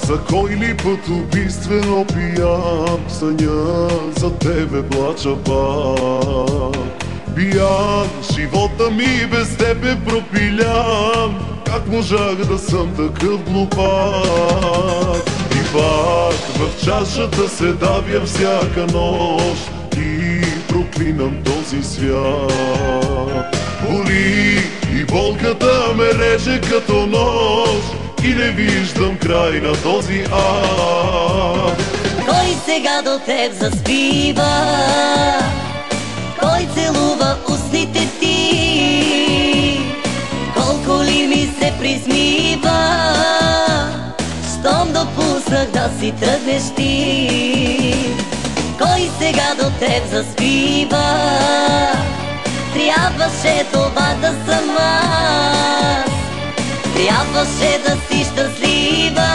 За кой ли път убийствено пиян, в съня за тебе плача пак. Пиян, живота ми без тебе пропилян, как можах да съм такъв глупак? И пак в чашата се давя всяка нощ и проклинам този свят. Боли и болката ме реже като нож и не виждам край на този ад. Кой сега до теб заспива? Кой целува устните ти? Колко ли ми се присмива, щом допуснах да си тръгнеш ти? Кой сега до теб заспива? Трябваше това да съм аз, трябваше да си щастлива.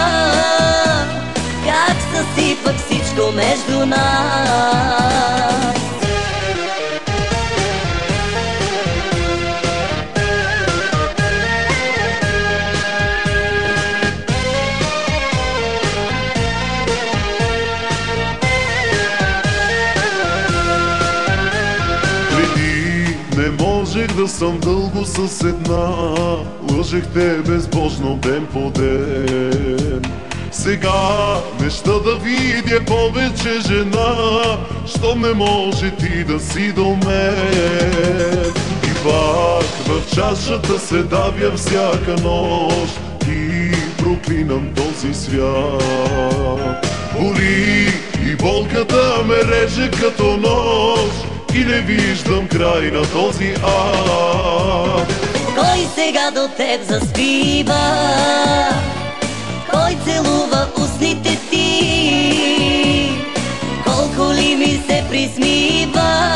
Как съсипах всичко между нас? Не можех да съм дълго с една, лъжех те безбожно ден по ден. Сега не ща да видя повече жена, щом не може ти да си до мен. И пак в чашата се давя всяка нощ и проклинам този свят. Боли и болката ме реже като нож и не виждам край на този ад. Кой сега до теб заспива? Кой целува устните ти? Колко ли ми се присмива,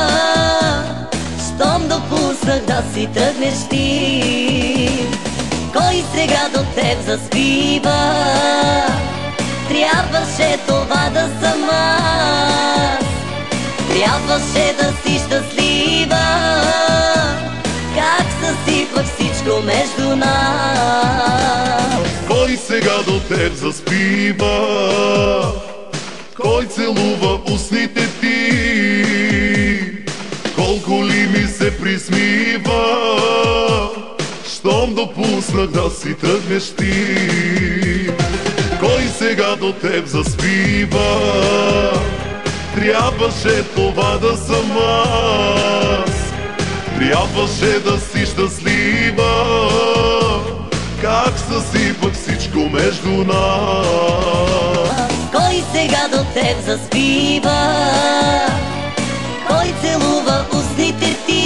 щом допуснах да си тръгнеш ти? Кой сега до теб заспива? Трябваше това да съм аз, трябваше да си щастлива. Как съсипах всичко между нас? Кой сега до теб заспива? Кой целува устните ти? Колко ли ми се присмива, щом допуснах да си тръгнеш ти? Кой сега до теб заспива? Трябваше това да съм аз, трябваше да си щастлива. Как съсипах всичко между нас? Кой сега до теб заспива? Кой целува устните ти?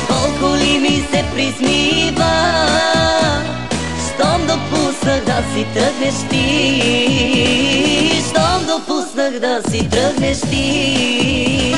Колко ли ми се присмива, щом допуснах да си тръгнеш ти? Щом допуснах да си тръгнеш ти?